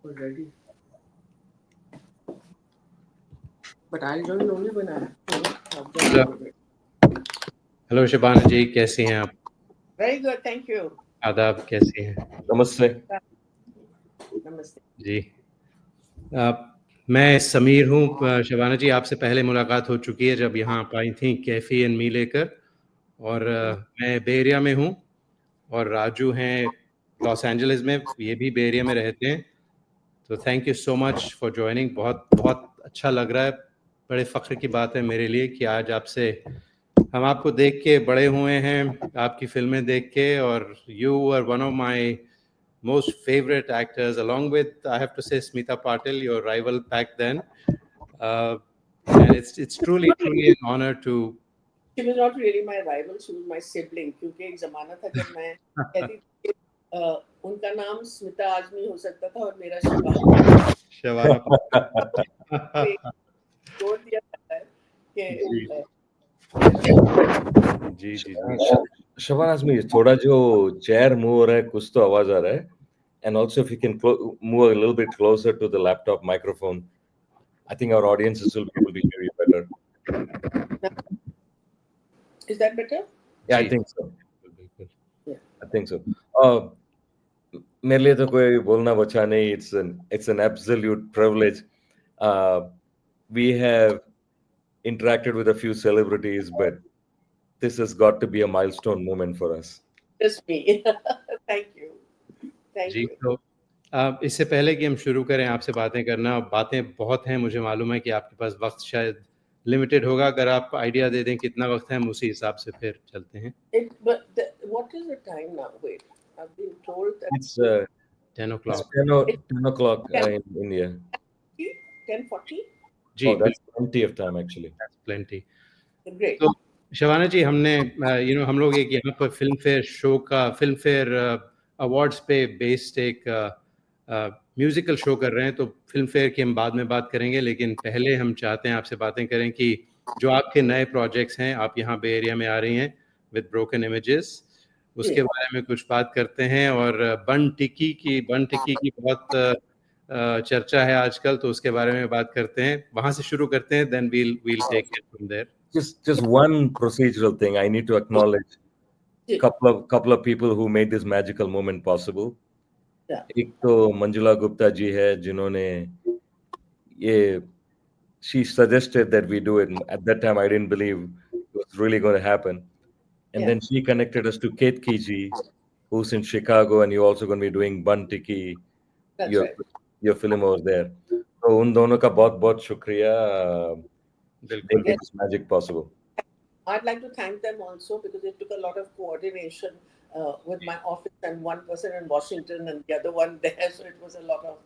already. But I'll join only when I have the hello Shabana ji, कैसी हैं आप? Very good, thank you. आदाब, कैसी हैं? नमस्ते। Namaste. जी, मैं समीर हूँ। शबाना जी, आपसे पहले मुलाकात हो चुकी है जब यहाँ आप आई थी कैफ़ी एंड मी लेकर, और मैं बे एरिया में हूँ और राजू हैं लॉस एंजलिस में, ये भी बे एरिया में रहते हैं। तो thank you so much for joining. बहुत बहुत अच्छा लग रहा है, बड़े फ़ख्र की बात है मेरे लिए कि आज आपसे हम आपको देख के बड़े हुए हैं, आपकी फ़िल्में देख के, और you are one of my most favorite actors, along with, I have to say, Smita Patil, your rival back then. And it's truly an honor to. She was not really my rival, she was my sibling. क्योंकि एक ज़माना था जब मैं कहती थी उनका नाम स्मिता आजमी हो सकता था और मेरा शबाना जोड़ दिया जाता है कि जी जी। शबाना आजमी, थोड़ा जो चेयर मूव हो रहा है, कुछ तो आवाज आ रहा है। And also if you can move a little bit closer to the laptop microphone, I think our audiences will be able to hear you better. Is that better? Yeah, I think so. Yeah. I think so. मेरे लिए तो कोई बोलना बचा नहीं. It's an absolute privilege. We have interacted with a few celebrities, but this has got to be a milestone moment for us. Just me. Thank you. Thank ji, you. तो इससे पहले कि हम शुरू करें आपसे बातें करना, बातें बहुत हैं, मुझे मालूम है कि आपके पास वक्त शायद लिमिटेड होगा। अगर आप आइडिया दे दें कितना वक्त है, हम उसी हिसाब से फिर चलते हैं। What is the time now? Wait, I've been told that It's 10 o'clock. 10 o'clock in India. 10:40. Ji, Oh, that's plenty of time actually. That's plenty. Great. तो शबाना जी, हमने हम लोग एक यहाँ पर फिल्म फेयर अवार्ड्स पे बेस्ड एक म्यूजिकल शो कर रहे हैं। तो फिल्म फेयर की हम बाद में बात करेंगे, लेकिन पहले हम चाहते हैं आपसे बातें करें कि जो आपके नए प्रोजेक्ट्स हैं, आप यहाँ बे एरिया में आ रही हैं विद ब्रोकन इमेजेस, उसके बारे में कुछ बात करते हैं। और बन टिक्की की बहुत चर्चा है आजकल, तो उसके बारे में बात करते हैं। वहां से शुरू करते हैं, then we'll take it from there. Just one procedural thing I need to acknowledge. Couple of people who made this magical moment possible. एक तो मंजुला गुप्ता जी है जिन्होंने ये she suggested that we do it. At that time I didn't believe it was really going to happen. And then she connected us to Kate Kiji, who's in Chicago, and you're also going to be doing Bun Tiki, your film over there. So उन दोनों का बहुत शुक्रिया. They made this magic possible. I'd like to thank them also because it took a lot of coordination with my office and one person in Washington and the other one there, so it was a lot of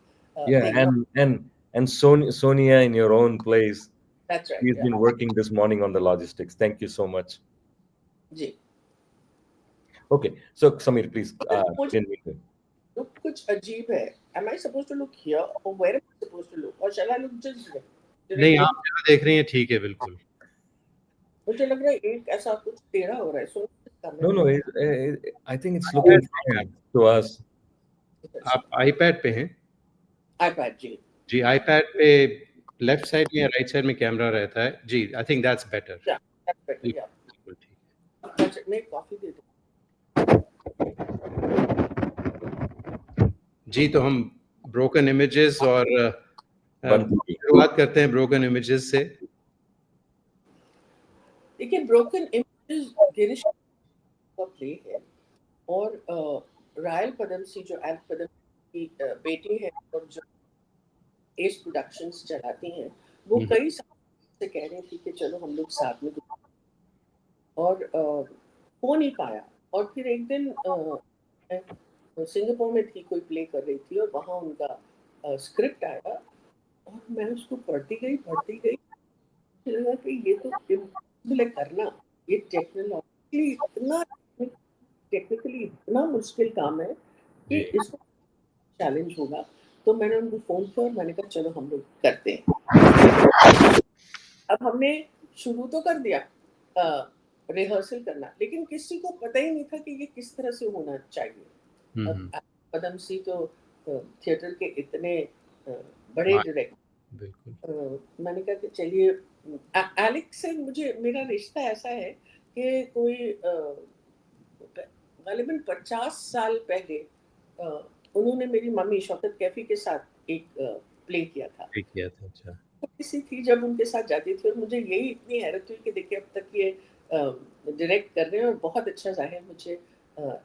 and Sonia in your own place. That's right. She's been working this morning on the logistics. Thank you so much. Ji. Okay, so Samir, please. Look कुछ अजीब है. Am I supposed to look here or where am I supposed to look? Or shall I look just there? नहीं, आप जहाँ देख रही हैं ठीक है, बिल्कुल. मुझे लग रहा है एक ऐसा कुछ टेढ़ा हो रहा है. No, I think it's looking fine to us. आप iPad पे हैं? iPad जी. जी, iPad पे लेफ्ट साइड में या राइट साइड में कैमरा रहता है. जी, I think that's better. Yeah, that's better. Yeah. बिल्कुल ठीक. अच्छा, मैं कॉफी दे दूँ. जी, तो हम ब्रोकन इमेजेस और शुरुआत करते हैं ब्रोकन इमेजेस से. देखिए, ब्रोकन इमेजेस गिरीश का प्ले है और रायल पदमसी जो एल पदमसी की बेटी है और जो एस प्रोडक्शंस चलाती हैं, वो कई साल से कह रही थी कि चलो हम लोग साथ में, और हो नहीं पाया. और फिर एक दिन सिंगापुर में थी, कोई प्ले कर रही थी और वहाँ उनका स्क्रिप्ट आया और मैं उसको पढ़ती गई. लगा कि ये तो इम्पॉसिबल है करना. ये टेक्निकली इतना मुश्किल काम है कि इसको चैलेंज होगा. तो मैंने उनको फोन किया और मैंने कहा चलो हम लोग करते हैं. अब हमने शुरू तो कर दिया रिहर्सल करना, लेकिन किसी को पता ही नहीं था कि ये किस तरह से होना चाहिए. पदमसी तो थिएटर के इतने बड़े डायरेक्टर, बिल्कुल मैंने कहा कि चलिए एलेक्स से मुझे मेरा रिश्ता ऐसा है कि कोई गालिबन 50 साल पहले उन्होंने मेरी मम्मी शौकत कैफी के साथ एक प्ले किया था। ठीक किया था। अच्छा किसी थी जब उनके साथ जाती थी और मुझे यही इतनी हैरत हुई कि देखिए अब तक ये डायरेक्ट कर रहे हैं और बहुत अच्छा जाहिर मुझे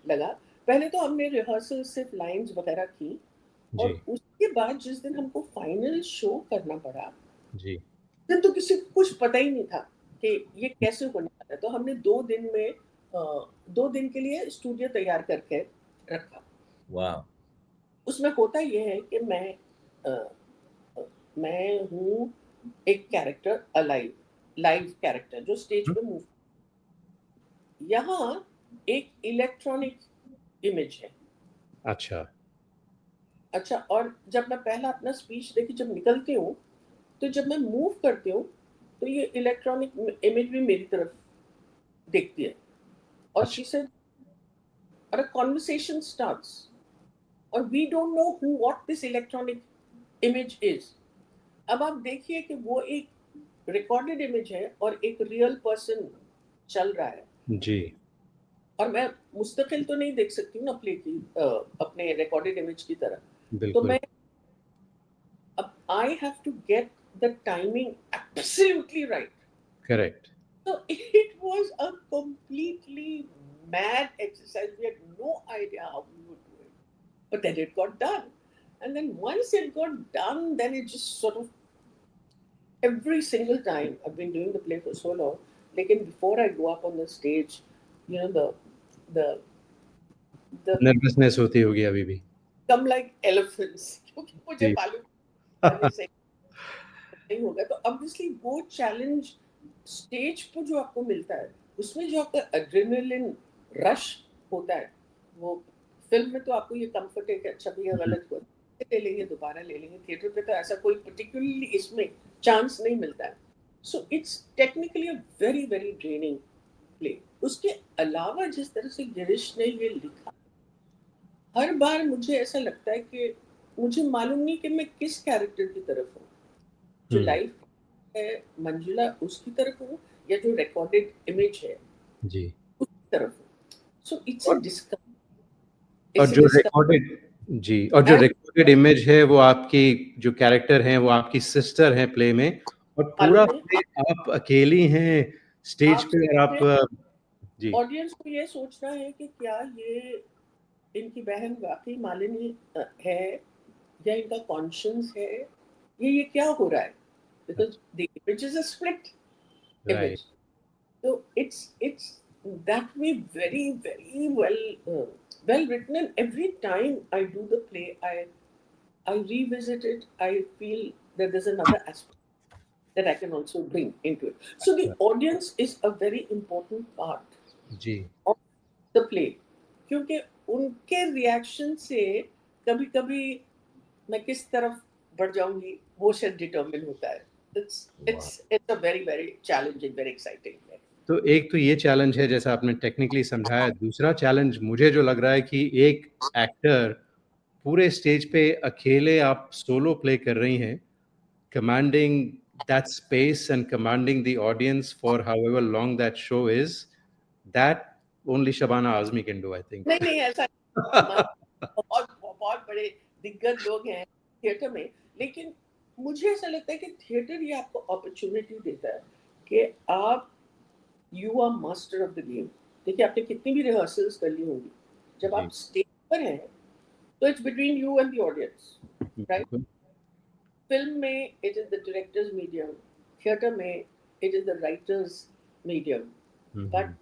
लगा। पहले तो हमने रिहर्सल सिर्फ लाइंस वगैरह की जी और उसके बाद जिस दिन हमको फाइनल शो करना पड़ा, जी उस दिन तो किसी को कुछ पता ही नहीं था कि ये कैसे होने वाला है। तो हमने 2 दिन में 2 दिन के लिए स्टूडियो तैयार करके रखा। वाह उसमें होता ये है कि मैं हूँ एक कैरेक्टर अलाइव, लाइव कैरेक्टर जो स्टेज पे मूव। यहाँ एक इलेक्ट्रॉनिक इमेज है। अच्छा अच्छा, और जब मैं पहला अपना स्पीच देके जब निकलती हूँ, तो जब मैं मूव करती हूँ तो ये इलेक्ट्रॉनिक इमेज भी मेरी तरफ देखती है और अच्छा शी सेड और अ कॉन्वर्सेशन स्टार्ट्स और we don't know who what this electronic image is. अब आप देखिए कि वो एक रिकॉर्डेड इमेज है और एक रियल पर्सन चल रहा है जी और मैं मुस्तकिल तो नहीं देख सकती हूँ ना प्ले की अपने रिकॉर्डेड इमेज की तरह। तो बिल्कुल मैं अब I have to get the timing absolutely right. Correct So it was a completely mad exercise. We had no idea how we would do it. But then it got done. And then once it got done, then it just sort of every single time I've been doing the play for so long. Like before I go up on the stage, you know, the the nervousness होती होगी अभी भी come like elephants. क्योंकि मुझे जी मालूम आने से नहीं होगा। तो ऑब्वियसली वो चैलेंज स्टेज पर जो आपको मिलता है उसमें जो आपका एड्रेनलिन रश होता है, वो फिल्म में तो आपको ये कंफर्ट है कि अच्छा भैया गलत हुआ ले लेंगे, दोबारा ले लेंगे। थिएटर पे तो ऐसा कोई पर्टिकुलरली इसमें चांस नहीं मिलता है। So it's technically a very very draining play. उसके अलावा जिस तरह से गिरीश ने ये लिखा, हर बार मुझे ऐसा लगता है कि मुझे मालूम नहीं कि मैं किस कैरेक्टर की तरफ हूँ, जो लाइफ है मंजुला उसकी तरफ हूँ या जो रिकॉर्डेड इमेज है जी उसकी तरफ हूँ। सो इट्स अ और डिस्कवर, और इट्स अ जो डिस्कवर रिकॉर्डेड जी और जो एंड रिकॉर्डेड इमेज है वो आपकी जो कैरेक्टर हैं वो आपकी सिस्टर हैं प्ले में और पूरा मालूम है प्ले आप अकेली हैं स्टेज आप पे और आप जी ऑडियंस को ये सोचना है कि क्या ये इनकी बहन वाकई मालिनी है या इनका कॉन्शियंस है, ये क्या हो रहा है, because the image is a split right image. So it's that way very very well written, and every time I do the play, I revisit it. I feel that there's another aspect that I can also bring into it. So the audience is a very important part जी of the play, क्योंकि उनके reaction से कभी कभी मैं किस तरफ बढ़ जाऊंगी वो शायद डिटरमिन होता है। It's a very very challenging, very exciting play. तो एक तो ये चैलेंज है जैसा आपने टेक्निकली समझाया दूसरा चैलेंज मुझे जो लग रहा है कि एक एक्टर पूरे स्टेज पे अकेले आप सोलो प्ले कर रही हैं commanding that space and commanding the audience for however long that show is, that only Shabana Azmi can do, I think. नहीं नहीं ऐसा नहीं। हमारे बहुत बहुत बड़े दिग्गज लोग हैं थिएटर में, लेकिन मुझे ऐसा लगता है कि थिएटर ये आपको अपॉर्चुनिटी देता है कि आप you are master of the game. देखिए आपने कितनी भी रिहर्सल्स कर ली होंगी, जब जी आप स्टेज पर हैं तो it's between you and the audience, right. बिल्कुल फिल्म में it is the director's medium, theatre में it is the writer's medium, but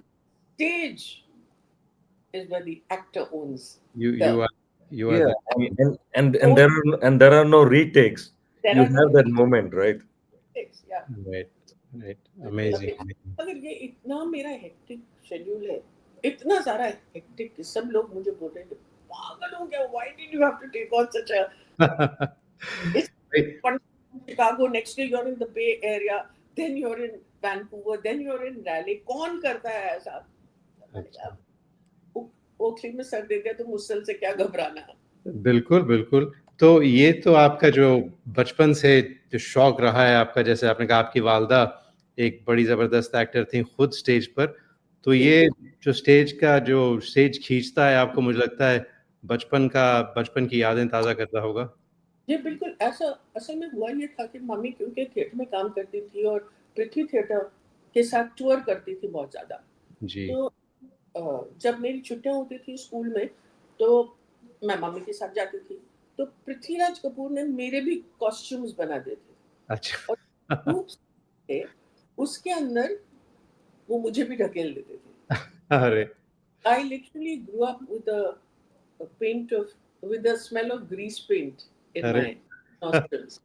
stage is where the actor owns you the you are Yeah, the and there are no retakes. there You are no have that moment, right? mistakes, yeah. right right amazing अभी amazing अगर ये इतना मेरा hectic schedule है, इतना सारा hectic, सब लोग मुझे बोल रहे हैं पागल हो गया, why did you have to take on such a it's right Chicago, next day you are in the Bay Area, then you are in Vancouver, then you are in Raleigh, कौन करता है ऐसा। मैंने अच्छा कहा ओखली में सर दे दिया तो मुसल से क्या घबराना। बिल्कुल, बिल्कुल। तो ये तो आपका जो बचपन से जो शौक रहा है आपका, जैसे आपने कहा आपकी वालदा एक बड़ी ज़बरदस्त एक्टर थीं खुद स्टेज पर, तो ये जो स्टेज खींचता है आपको, मुझे लगता है बचपन की यादें ताज़ा करता होगा। जी, बिल्कुल ऐसा असल में हुआ ये था कि मम्मी क्योंकि थिएटर में काम करती थी और पृथ्वी थिएटर के साथ टूर करती थी बहुत ज़्यादा। जी। तो जब मेरी छुट्टियाँ होती थी स्कूल में, तो मैं मम्मी के साथ जाती थी। तो पृथ्वीराज कपूर ने मेरे भी कॉस्ट्यूम्स बना दिए थे अच्छा। और ग्रुप्स थे, उसके अंदर वो मुझे भी ढकेल देते थे। अरे! I literally grew up with a paint of with the smell of grease paint in अरे! my nostrils.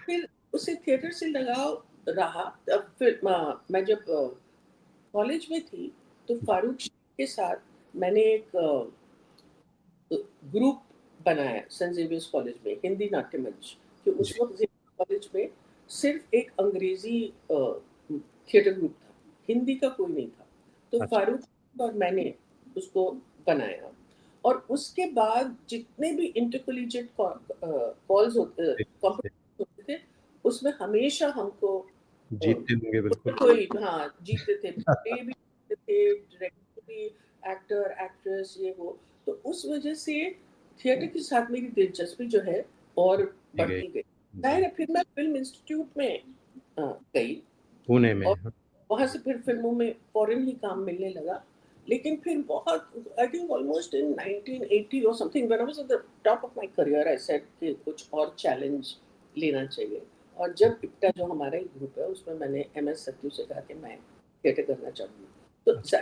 फिर उसे थिएटर से लगाव रहा। तब फिर मैं जब कॉलेज में थी तो फारूक शेख के साथ मैंने एक ग्रुप बनाया सेंट जेवियर्स कॉलेज में हिंदी नाट्य मंच कि उस जी, वक्त जेवियर्स कॉलेज में सिर्फ एक अंग्रेजी थिएटर ग्रुप था, हिंदी का कोई नहीं था। तो अच्छा, फारूक और मैंने उसको बनाया और उसके बाद जितने भी इंटरकोलिजिएट कॉल्स होते जी, जी। कॉम्पिटिशन होते थे उसमें हमेशा हमको जीतते होंगे उसमें बिल्कुल। कोई हाँ जीतते थे, प्ले भी जीतते थे, डायरेक्टर भी, एक्टर एक्ट्रेस ये वो। तो उस वजह से थिएटर के साथ मेरी दिलचस्पी जो है और जी गई। बढ़ती गई। जी, जाहिर है फिर मैं फिल्म इंस्टीट्यूट में गई पुणे में। और हाँ, वहाँ से फिर फ़िल्मों में फ़ॉरेन ही काम मिलने लगा। लेकिन फिर बहुत आई थिंक ऑलमोस्ट इन 1980 और something when I was at the top of my career I said कि कुछ और चैलेंज लेना चाहिए। और जब इप्टा जो हमारा ही ग्रुप है उसमें मैंने एमएस सत्यू से कहा कि मैं थिएटर करना चाहूँगी। तो अच्छा,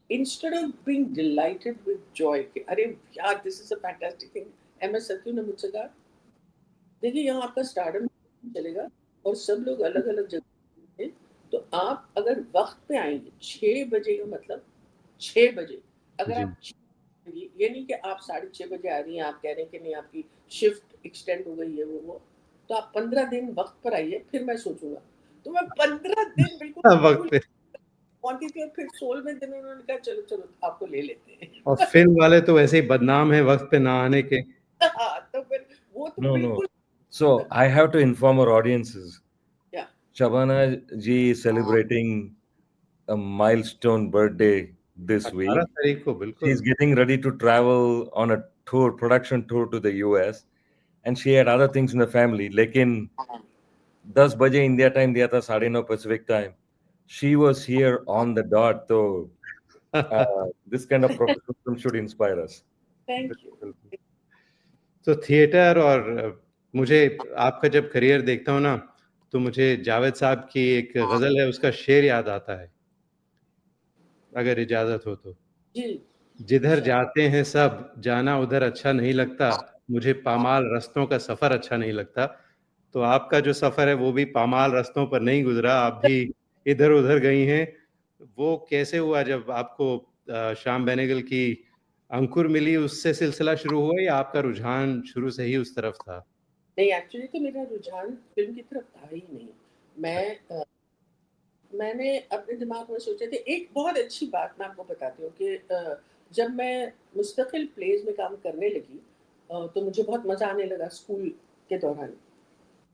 instead of being dilated with Joy कि अरे यार this is a fantastic thing, MS Sathyu ने मुझसे कहा देखिए यहाँ आपका स्टारडम चलेगा और सब लोग अलग-अलग जगह हैं, तो आप अगर वक़्त पे आएँगे 6 बजे का मतलब 6 बजे, अगर जी। आप ये नहीं कि आप साढ़े 6 बजे आ रही हैं, आप कह रहे हैं कि नहीं आपकी शिफ्ट एक्सटेंड हो गई है वो, तो आप 15 दिन वक़्त पर आइए, फिर मैं सोचूँगा। तो मैं 15 दिन बिल्कुल हाँ, वक़्त कूल पे। पहुँची थी और फिर 16वें दिन उन्होंने कहा चलो, चलो आपको ले लेते और हैं। फ़िल्म वाले तो वैसे ही बदनाम हैं वक़्त पे ना आने के। हाँ, तो फिर वो तो No, no. बिल्कुल So I have to inform our audiences. या Shabana ji is celebrating a milestone birthday this 18 week. तारीख को बिल्कुल। She's getting ready to travel on a tour, production tour to the US, and she had other things in the family. लेकिन 10 बजे India time दिया था, 9:30 Pacific time. She was here on the dot. So this kind of professionalism should inspire us. Thank you. बिल्कुल। तो theatre और मुझे आपका जब करियर देखता हूँ ना, तो मुझे जावेद साहब की एक गज़ल है, उसका शेर याद आता है, अगर इजाज़त हो तो। जी, जिधर अच्छा। जाते हैं सब, जाना उधर अच्छा नहीं लगता, मुझे पामाल रास्तों का सफ़र अच्छा नहीं लगता। तो आपका जो सफ़र है वो भी पामाल रास्तों पर नहीं गुज़रा, आप भी इधर-उधर गई हैं। वो कैसे हुआ जब आपको श्याम बेनेगल की अंकुर मिली, उससे सिलसिला शुरू हुआ या आपका रुझान शुरू से ही उस तरफ था? नहीं एक्चुअली तो मेरा रुझान फ़िल्म की तरफ था ही नहीं। मैं मैंने अपने दिमाग में सोचे थे एक बहुत अच्छी बात मैं आपको बताती हूँ कि जब मैं मुस्तकिल प्लेज़ में काम करने लगी तो मुझे बहुत मज़ा आने लगा स्कूल के दौरान।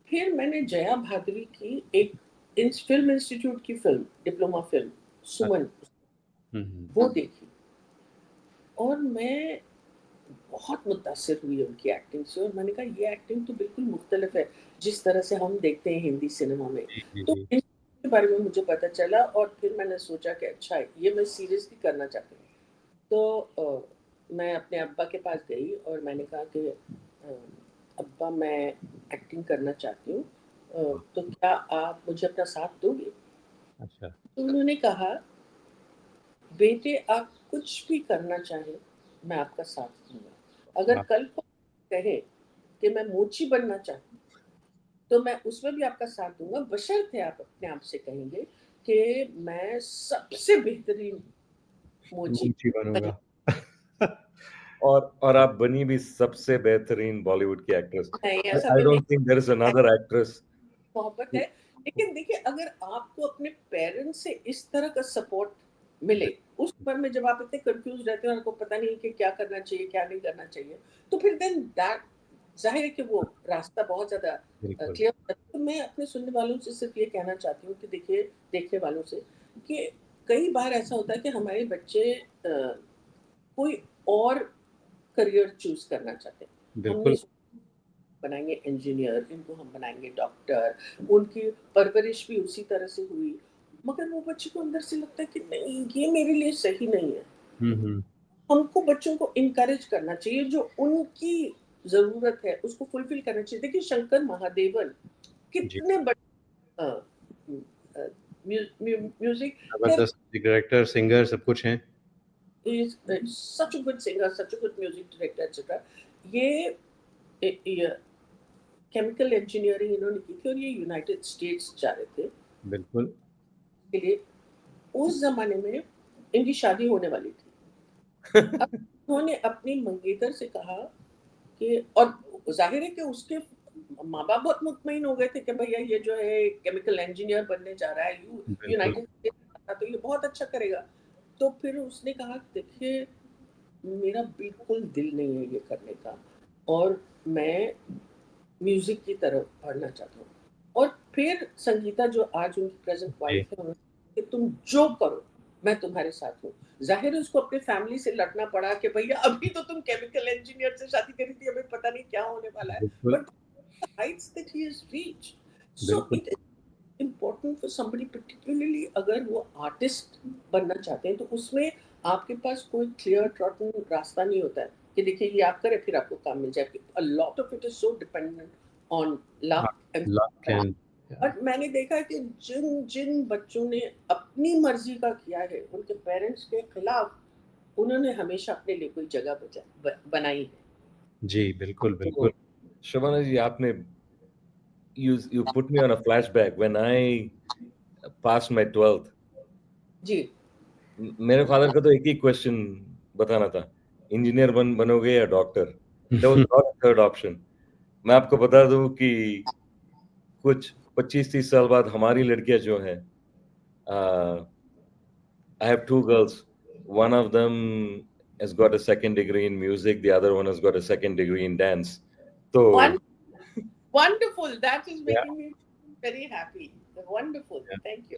फिर मैंने जया भादुरी की एक इंस फ़िल्म इंस्टीट्यूट की फ़िल्म, डिप्लोमा फ़िल्म सुमन, हुँ, हुँ। वो देखी और मैं बहुत मुतासिर हुई उनकी एक्टिंग से और मैंने कहा ये एक्टिंग तो बिल्कुल मुख्तलिफ है जिस तरह से हम देखते हैं हिंदी सिनेमा में। जी, जी, तो जी। इसके बारे में मुझे पता चला और फिर मैंने सोचा कि अच्छा ये मैं सीरियसली करना चाहती हूँ। तो मैं अपने अब्बा के पास गई और मैंने कहा कि अब्बा मैं एक्टिंग करना चाहती हूँ तो क्या आप मुझे अपना साथ दोगे? अच्छा, तो उन्होंने कहा बेटे आप कुछ भी करना चाहें, मैं आपका साथ दूँगा। अगर वाह! कल को कहें कि मैं मोची बनना चाहती हूँ, तो मैं उसमें भी आपका साथ दूँगा, बशर्ते आप अपने आप से कहेंगे कि मैं सबसे बेहतरीन मोची मूंची बन बनूँगा। और आप बनी भी सबसे बेहतरीन बॉलीवुड की एक्ट्रेस। नहीं, ऐसा I तो नहीं don't think there is another actress. मोहब्बत है। लेकिन देखिए अगर आपको अपने पेरेंट्स से इस तरह का सपोर्ट मिले उस उम्र में जब आप इतने कंफ्यूज रहते हो, आपको पता नहीं कि क्या करना चाहिए, क्या नहीं करना चाहिए, तो फिर देन दैट ज़ाहिर है कि वो रास्ता बहुत ज़्यादा बिल्कुल। क्लियर होता है। तो मैं अपने सुनने वालों से सिर्फ़ ये कहना चाहती हूँ कि देखिए, देखने वालों से कि कई बार ऐसा होता है कि हमारे बच्चे कोई और करियर चूज़ करना चाहते हैं। हमने बिल्कुल। बनाएँगे इंजीनियर, इनको हम बनाएँगे डॉक्टर, उनकी परवरिश भी उसी तरह से हुई। मगर वो बच्चे को अंदर से लगता है कि नहीं, ये मेरे लिए सही नहीं है। हुँ, हुँ। हमको बच्चों को एनकरेज करना चाहिए, जो उनकी ज़रूरत है, उसको फुलफ़िल करना चाहिए। देखिए शंकर महादेवन जी, कितने बड़े अ, उम, अ, म्यूज़िक खैर ज़बरदस्त डायरेक्टर, सिंगर सब कुछ हैं। He is such a good singer, such a good music director etcetera. ये ये केमिकल इंजीनियरिंग इन्होंने की थी और ये यूनाइटेड स्टेट्स जा रहे थे बिल्कुल। के लिए। उस ज़माने में इनकी शादी होने वाली थी। अब उन्होंने अपनी मंगेतर से कहा कि और ज़ाहिर है कि उसके माँ-बाप बहुत मुतमईन हो गए थे कि भैया ये जो है केमिकल इंजीनियर बनने जा रहा है, बिल्कुल। यूनाइटेड स्टेट्स जा रहा है, तो ये बहुत अच्छा करेगा। तो फिर उसने कहा देखिए मेरा बिल्कुल दिल नहीं है ये करने का और मैं म्यूज़िक की तरफ बढ़ना चाहता हूँ। और फिर संगीता जो आज उनकी प्रेज़ेंट जी, वाइफ़ है, उन्होंने कि तुम जो करो, मैं तुम्हारे साथ हूँ। ज़ाहिर है उसको अपनी फैमिली से लड़ना पड़ा कि भैया अभी तो तुम केमिकल इंजीनियर से शादी करी थी, अभी पता नहीं क्या होने वाला है। बिल्कुल, but the heights that he has reached, so बिल्कुल। It is important for somebody particularly अगर वो आर्टिस्ट बनना चाहते हैं, तो उसमें आपके पास कोई क्लियर ट्रॉटन रास्ता नहीं होता है कि देखिए ये आप करें फिर आपको काम मिल जाए। A lot of it is so dependent on हाँ, luck and luck and but मैंने देखा है कि जिन जिन बच्चों ने अपनी मर्ज़ी का किया है, उनके पेरेंट्स के खिलाफ उन्होंने हमेशा अपने लिए कोई जगह बनाई है। जी, बिल्कुल, तो बिल्कुल। शबाना जी, आपने you put me on a flashback when I passed my 12th. जी। मेरे फादर का तो एक ही क्वेश्चन बताना था, इंजीनियर बनोगे या doctor? There was not a third option. मैं आपको बता दूं कि कुछ 25-30 साल बाद हमारी लड़कियां जो हैं, I have two girls. One of them has got a second degree in music, the other one has got a second degree in dance. One तो वंडरफुल दैट इज़ या, making me very happy. Wonderful, या thank you.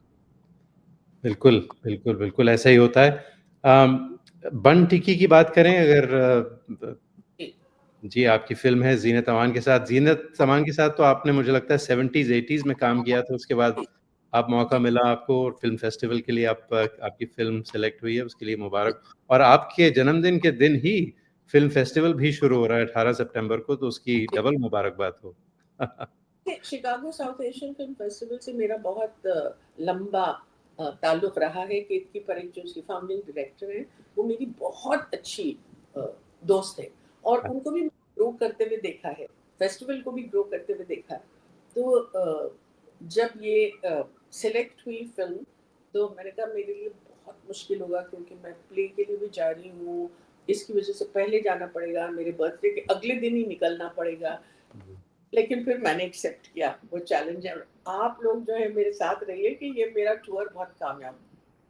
बिल्कुल, बिल्कुल, बिल्कुल ऐसा ही होता है। बन टिक्की की बात करें अगर जी। जी, आपकी फ़िल्म है ज़ीनत अमान के साथ। ज़ीनत अमान के साथ तो आपने मुझे लगता है 70s 80s में काम किया था, उसके बाद जी, अब मौका जी। मिला आपको और फ़िल्म फेस्टिवल के लिए आपकी फ़िल्म सेलेक्ट हुई है, उसके लिए मुबारक। और आपके जन्मदिन के दिन ही फ़िल्म फेस्टिवल भी शुरू हो रहा है 18 सितंबर को, तो उसकी डबल मुबारकबाद हो। Chicago south Asian film festival से मेरा बहुत लंबा ताल्लुक रहा है कि इनकी परेख जो उसकी फाउंडिंग डायरेक्टर हैं, वो मेरी बहुत अच्छी अ, दोस्त है और उनको भी ग्रो करते हुए देखा है, फेस्टिवल को भी ग्रो करते हुए देखा है। तो जब ये सेलेक्ट हुई फ़िल्म, तो मैंने कहा मेरे लिए बहुत मुश्किल होगा क्योंकि मैं प्ले के लिए भी जा रही हूँ, इसकी वज़ह से पहले जाना पड़ेगा, मेरे बर्थडे के अगले दिन ही निकलना पड़ेगा। लेकिन फिर मैंने एक्सेप्ट किया वो चैलेंज है। आप लोग जो है मेरे साथ रहिए कि ये मेरा टूर बहुत कामयाब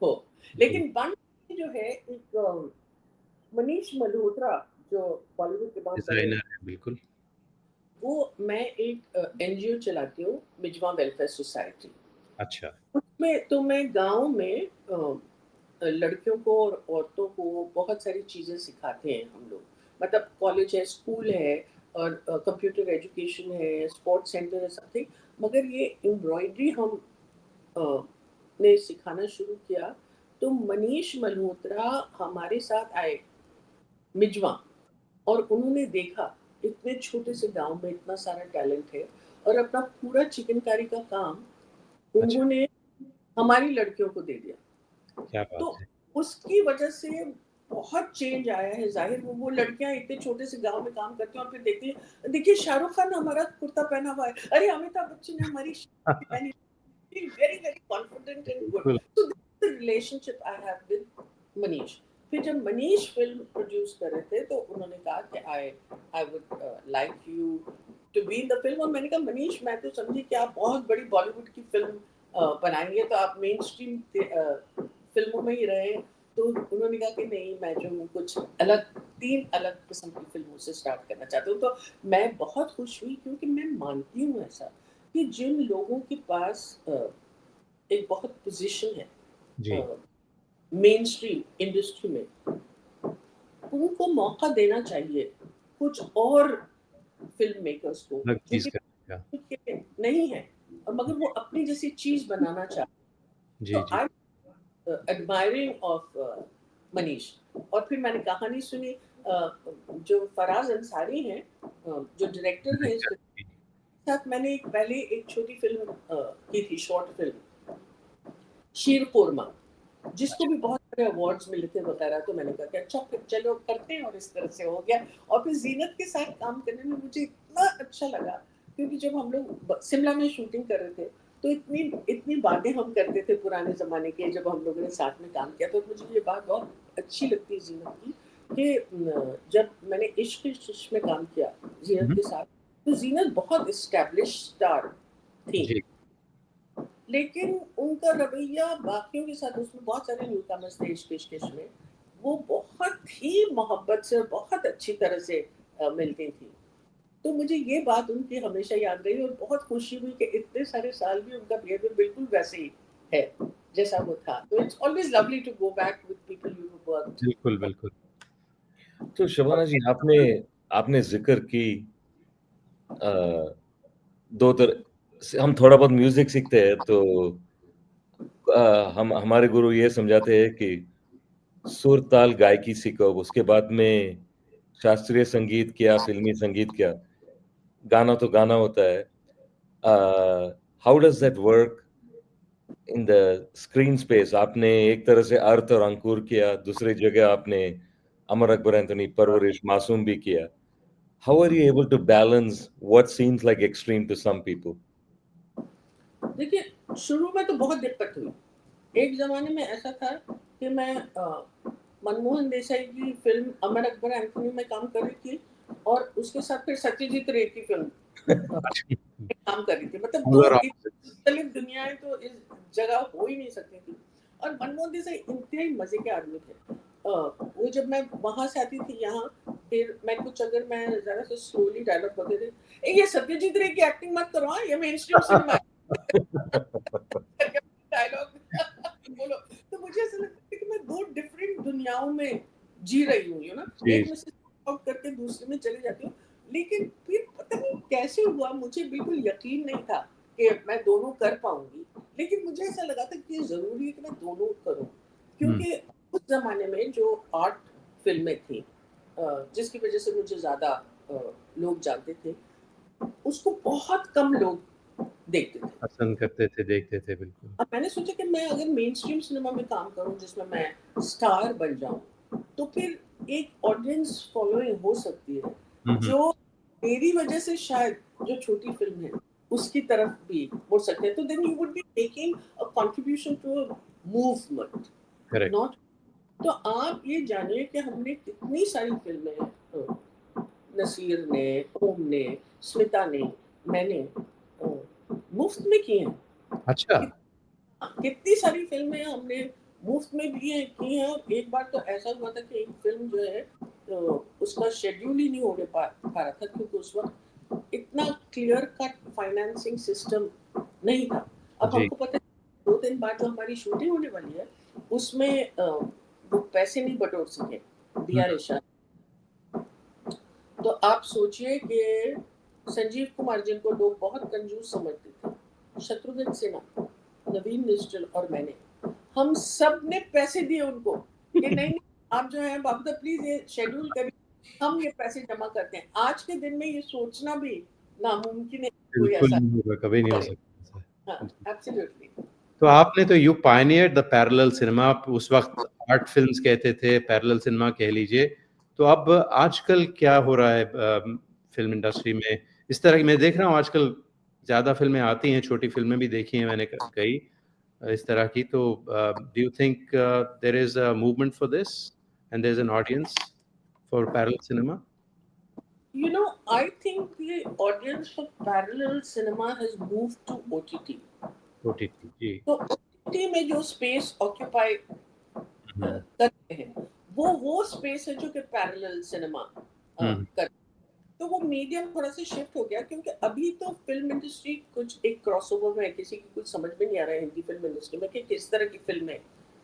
हो। जी, लेकिन बन जो है एक मनीष मल्होत्रा जो बॉलीवुड के बहुत बड़े डिज़ाइनर है, बिल्कुल। वो मैं एक एनजीओ चलाती हूँ, मिजवा वेलफेयर सोसाइटी। अच्छा, उसमें तो मैं गाँव में लड़कियों को और औरतों को बहुत सारी चीज़ें सिखाते हैं हम लोग। मतलब कॉलेज है, स्कूल है और कंप्यूटर एजुकेशन है, स्पोर्ट्स सेंटर है, समथिंग। मगर ये एम्ब्रॉयडरी हम अ, ने सिखाना शुरू किया, तो मनीष मल्होत्रा हमारे साथ आए, मिजवा। और उन्होंने देखा इतने छोटे से गाँव में इतना सारा टैलेंट है और अपना पूरा चिकनकारी का काम अच्छा, उन्होंने हमारी लड़कियों को दे दिया। क्या तो बात है। उसकी वजह से बहुत चेंज आया है। ज़ाहिर वो लड़कियाँ इतने छोटे से गाँव में काम करती हैं और फिर देखती हैं, देखिए शाहरुख खान हमारा कुर्ता पहना हुआ है, अरे अमिताभ बच्चन ने हमारी शादी पहनी, feel very very confident and good. बिल्कुल, so this is the relationship I have with Manish. फिर जब मनीष फ़िल्म प्रोड्यूस कर रहे थे तो उन्होंने कहा कि I I would like you to be in the film. और मैंने कहा मनीष मैं तो समझी कि आप बहुत बड़ी बॉलीवुड की फ़िल्म बनाएँगे तो आप मेन स्ट्रीम फ़िल्मों में ही रहे। तो उन्होंने कहा कि नहीं, मैं जो हूँ कुछ अलग 3 अलग किस्म की फिल्मों से स्टार्ट करना चाहती हूँ। तो मैं बहुत खुश हुई, क्योंकि मैं मानती हूँ ऐसा कि जिन लोगों के पास एक बहुत पोजीशन है जी, मेन स्ट्रीम इंडस्ट्री में, उनको मौका देना चाहिए कुछ और फिल्म मेकर्स को अलग जो चीज़ कि करने का। नहीं है, और मगर वो अपनी जैसी चीज बनाना चाहते। जी, तो जी। आई एडमायरिंग ऑफ मनीष। और फिर मैंने कहानी सुनी, जो फराज अंसारी हैं, जो डायरेक्टर हैं इस फिल्म जी, के साथ, मैंने पहले एक छोटी फिल्म की थी, शॉर्ट फिल्म शीर कोरमा, जिसको भी बहुत सारे अवार्ड्स मिले थे वगैरह। तो मैंने कहा कि अच्छा फिर चलो करते हैं, और इस तरह से हो गया। और फिर जीनत के साथ काम करने में मुझे इतना अच्छा लगा, क्योंकि जब हम लोग शिमला में शूटिंग कर रहे थे, तो इतनी इतनी बातें हम करते थे पुराने ज़माने के, जब हम लोगों ने साथ में काम किया। तो मुझे ये बात बहुत अच्छी लगती है जीनत की, कि जब मैंने इश्क इश्क में काम किया जीनत हुँ, के साथ, तो जीनत बहुत इस्टेब्लिश स्टार थी, जी, लेकिन उनका रवैया बाकियों के साथ, उसमें बहुत सारे न्यूकमर्स थे इश्क इश्क इश्क में, वो बहुत ही मोहब्बत से और बहुत अच्छी तरह से मिलती थी। तो मुझे ये बात उनकी हमेशा याद रही, और बहुत खुशी हुई कि इतने सारे साल भी उनका बिहेवियर बिल्कुल वैसे ही है जैसा वो था। तो it's always lovely to go back with people you have worked. बिल्कुल, बिल्कुल। तो शबाना जी, आपने आपने जिक्र की अ, दो तरह, हम थोड़ा बहुत म्यूजिक सीखते हैं तो हम हमारे गुरु ये समझाते हैं कि सुर ताल गायकी सीखो, उसके बाद में शास्त्रीय संगीत क्या, फिल्मी संगीत क्या, गाना तो गाना होता है। How does that work in the screen space? आपने एक तरह से अर्थ और अंकुर किया, दूसरी जगह आपने अमर अकबर एंथोनी, परवरिश, मासूम भी किया। How are you able to balance what seems like extreme to some people? देखिए, शुरू में तो बहुत दिक्कत हुई। एक ज़माने में ऐसा था कि मैं मनमोहन देसाई की फ़िल्म अमर अकबर एंथोनी में काम कर रही थी, और उसके साथ फिर सत्यजीत रे की फ़िल्म में काम कर रही थी। मतलब 2 पोलर ऑपोजिट्स। मुख्तलिफ दुनियाएँ तो इस जगह हो ही नहीं सकती थी। और मनमोहन देसाई इंतहाई मज़े के आदमी थे। वो जब मैं वहाँ से आती थी यहाँ, फिर मैं कुछ अगर मैं ज़रा सा स्लोली डायलॉग बोलते थे, "ए ये सत्यजीत रे की एक्टिंग मत करो हाँ, ये मेनस्ट्रीम सिनेमा है।" करके डायलॉग बोलो। तो मुझे ऐसा लगता है कि मैं 2 डिफरेंट दुनियाओं में जी रही हूँ, यू नो। जी, एक में से आउट करके दूसरे में चली जाती हूँ। लेकिन फिर पता नहीं कैसे हुआ, मुझे बिल्कुल यकीन नहीं था कि मैं दोनों कर पाऊँगी। लेकिन मुझे ऐसा लगा था कि ये ज़रूरी है कि मैं दोनों करूँ। हुँ, क्योंकि उस ज़माने में जो आर्ट फ़िल्में थी, जिसकी वज़ह से मुझे ज़्यादा लोग जानते थे, उसको बहुत कम लोग देखते थे। पसंद करते थे, देखते थे, बिल्कुल। अब मैंने सोचा कि मैं अगर मेन स्ट्रीम सिनेमा में काम करूं, जिसमें मैं स्टार बन जाऊं, तो फिर एक ऑडियंस फॉलोइंग हो सकती है, हुँ, हुँ, जो मेरी वजह से शायद जो छोटी फिल्म है उसकी तरफ भी मुड़ सकते हैं। तो then you would be making a contribution to a movement, correct. Not. तो आप ये जानिए कि हमने कितनी सारी फिल्में, नसीर ने, ओम ने, स्मिता ने, मैंने मुफ्त में की हैं। अच्छा, कितनी सारी फिल्में हमने मुफ्त में भी हैं की हैं। और एक बार तो ऐसा हुआ था कि एक फिल्म जो है, उसका शेड्यूल ही नहीं होने पा रहा था, क्योंकि उस वक्त इतना क्लियर कट फाइनेंसिंग सिस्टम नहीं था। अब जी, हमको पता है 2 दिन बाद जो हमारी शूटिंग होने वाली है, उसमें वो पैसे नहीं बटोर सके, हुँ, दिया रेशा। तो आप सोचिए कि संजीव कुमार, जिनको लोग बहुत कंजूस समझते थे, शत्रुघ्न सिन्हा, नवीन निश्चल और मैंने, हम सब ने पैसे दिए उनको कि नहीं नहीं, आप जो है बाबूदा प्लीज ये शेड्यूल करिए, हम ये पैसे जमा करते हैं। आज के दिन में ये सोचना भी नामुमकिन है कि कोई बिल्कुल ऐसा नहीं होगा, कभी नहीं हो करे। सकता हाँ, ऐसा। जी। एब्सोल्युटली। तो आपने तो you pioneered the parallel cinema, आप उस वक़्त आर्ट फ़िल्म्स कहते थे, पैरेलल सिनेमा कह लीजिए। तो अब आजकल क्या हो रहा है फ़िल्म इंडस्ट्री में? इस तरह की मैं देख रहा हूँ आजकल ज़्यादा फ़िल्में आती हैं, छोटी फ़िल्में भी देखी हैं मैंने कई इस तरह की। तो do you think there is a movement for this and there is an audience for parallel cinema? You know, I think the audience for parallel cinema has moved to OTT. OTT जी। तो OTT में जो space occupy करते हैं, वो space है जो कि पैरेलल सिनेमा कर, तो वो मीडियम थोड़ा सा शिफ्ट हो गया, क्योंकि अभी तो फिल्म इंडस्ट्री कुछ एक क्रॉसओवर में है, किसी की कुछ समझ में नहीं आ रहा है हिंदी फिल्म इंडस्ट्री में कि किस तरह की फिल्में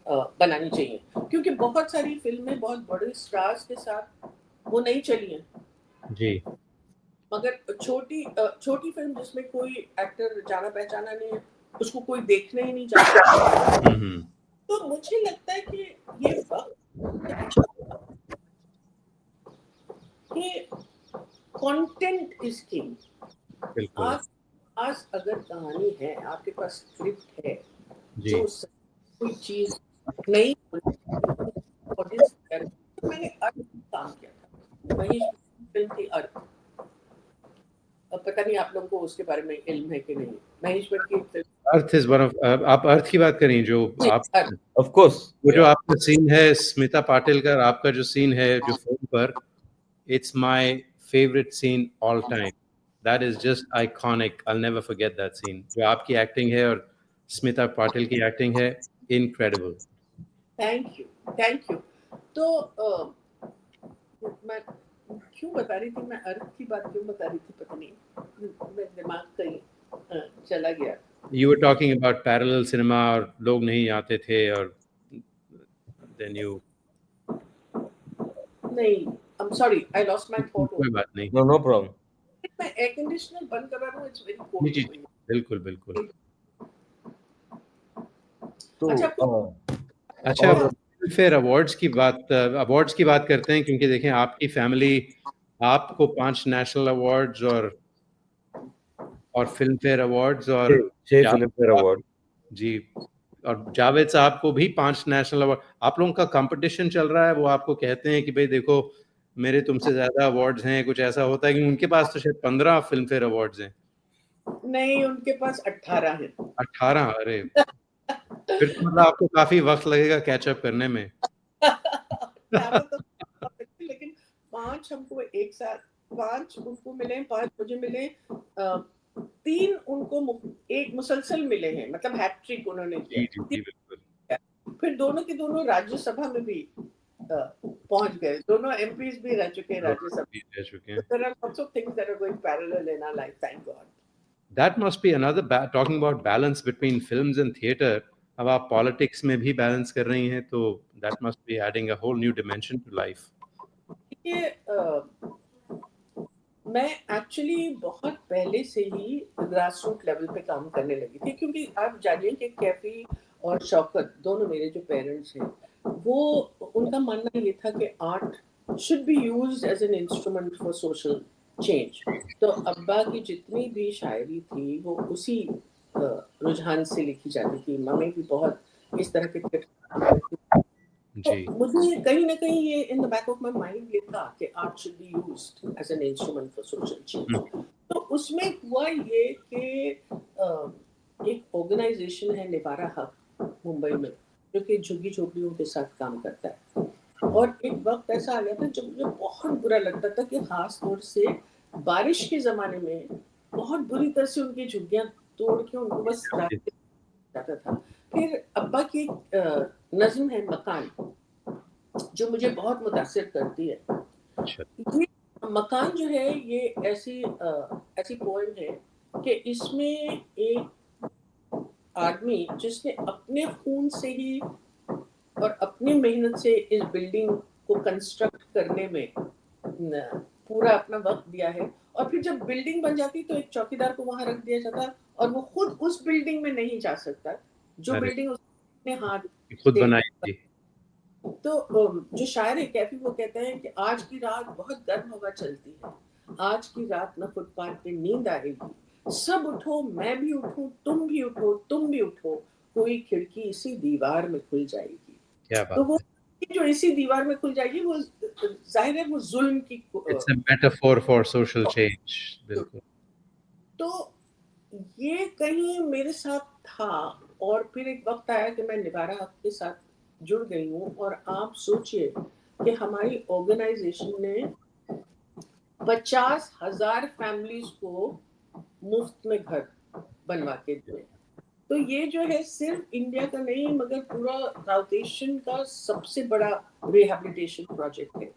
बनानी चाहिए, क्योंकि बहुत सारी फिल्में बहुत बड़े स्टार्स के साथ वो नहीं चली हैं जी, मगर छोटी फिल्म जिसमें कोई एक्टर जाना पहचाना नहीं है, उसको कोई देखने ही नहीं जाता, तो मुझे लगता है कि ये वक्त कि कंटेंट इज किंग। बिल्कुल आज अगर कहानी है, आपके पास स्क्रिप्ट है, जी, जो कोई चीज नहीं ऑडियंस, तो मैंने अर्थ काम किया था, महेश फिल्म थी अर्थ, अब पता नहीं आप लोगों को उसके बारे में इल्म है कि नहीं, महेश भट्ट की film earth is one of, आप अर्थ की बात करें जो आप, अर्थ। Of course, वो जो yeah. आपका सीन है स्मिता पाटिल का, आपका जो सीन है जो फोन पर, it's my favorite scene all time. That is just iconic. I'll never forget that scene. जो आपकी एक्टिंग है और स्मिता पाटिल की एक्टिंग है, incredible. Thank you. तो मैं क्यों बता रही थी, मैं अर्थ की बात क्यों बता रही थी पता नहीं, मैं दिमाग कहीं चला गया। You were talking about parallel cinema और लोग नहीं आते थे और then you, नहीं, I am sorry, I lost my thought. कोई बात नहीं। No problem. मैं एयर कंडीशनर बंद कर रहा हूँ, इट्स वेरी जी जी कोल्ड। बिल्कुल बिल्कुल। तो अच्छा, अच्छा, फिर अवार्ड्स की बात करते हैं, क्योंकि देखें आपकी फैमिली, आपको 5 नेशनल अवार्ड्स और फिल्म फेयर अवार्ड्स और छह जावेद फिल्म फेयर साहब, अवार्ड। जी, और जावेद साहब को भी 5 नेशनल अवार्ड। आप लोगों का कंपटीशन चल रहा है, वो आपको कहते हैं कि भाई देखो मेरे तुमसे ज्यादा अवार्ड्स हैं, कुछ ऐसा होता है कि उनके पास तो शायद 15 फिल्म फेयर अवार्ड्स हैं। नहीं, उनके पास 18 है। 18, अरे फिर तो मतलब आपको काफी वक्त लगेगा कैचअप करने में। 18 तो लेकिन 5 हमको एक साथ, 5 उनको मिले, 5 मुझे मिले, 3 उनको एक मुसलसल मिले हैं, मतलब हैट्रिक उन्होंने जी जी किया। जी बिल्कुल। फिर दोनों के दोनों राज्यसभा में भी पहुंच गए, दोनों एमपीज भी रह चुके हैं राज्यसभा। जी, रह चुके So हैं। there are lots of things that are going parallel in our life, thank God. That must be another talking about balance between films and theater. अब आप पॉलिटिक्स में भी बैलेंस कर रही हैं, तो that must be adding a whole new dimension to life. देखिए, मैं एक्चुअली बहुत पहले से ही ग्रास रूट लेवल पे काम करने लगी थी, क्योंकि आप जानिए कि कैफी और शौकत दोनों मेरे जो पेरेंट्स हैं, वो उनका मानना ये था कि art should be used as an instrument for social change. तो अब्बा की जितनी भी शायरी थी वो उसी रुझान से लिखी जाती थी, मम्मी भी बहुत इस तरह के तो जी मुझे कहीं ना कहीं ये in the back of my mind ये था कि art should be used as an instrument for social change. तो उसमें हुआ ये कि एक ऑर्गेनाइजेशन है निवारा हक मुंबई में, जो कि झुग्गी झोपड़ियों के साथ काम करता है, और एक वक्त ऐसा आ गया था जब मुझे बहुत बुरा लगता था कि खास तौर से बारिश के ज़माने में बहुत बुरी तरह से उनकी झुग्गियां तोड़ के उनको बस रास्ते जाता था। फिर अब्बा की नज़्म है मकान, जो मुझे बहुत मुतासिर करती है। अच्छा ये मकान जो है ये ऐसी पोएम है कि इसमें एक आदमी जिसने अपने खून से ही और अपनी मेहनत से इस बिल्डिंग को कंस्ट्रक्ट करने में पूरा अपना वक्त दिया है, और फिर जब बिल्डिंग बन जाती तो एक चौकीदार को वहां रख दिया जाता, और वो खुद उस बिल्डिंग में नहीं जा सकता जो अरे बिल्डिंग उसने हाथ खुद से। बनाई थी। तो जो शायर है कैफी वो कहते हैं कि आज की रात बहुत गर्म हवा चलती है, आज की रात न फुटपाथ पे नींद आएगी, सब उठो मैं भी उठूं तुम भी उठो तुम भी उठो, कोई खिड़की इसी दीवार में खुल जाएगी। क्या तो बात वो है। जो इसी दीवार में खुल जाएगी वो जाहिर है वो जुल्म की It's a metaphor for social change. बिल्कुल। तो ये कहीं मेरे साथ था, और फिर एक वक्त आया कि मैं निवारा हक के साथ जुड़ गई हूँ, और आप सोचिए कि हमारी ऑर्गेनाइजेशन ने 50,000 फैमिलीज को मुफ्त में घर बनवा के दिए। तो ये जो है सिर्फ इंडिया का नहीं मगर पूरा साउथ एशियन का सबसे बड़ा रिहैबिलिटेशन प्रोजेक्ट है।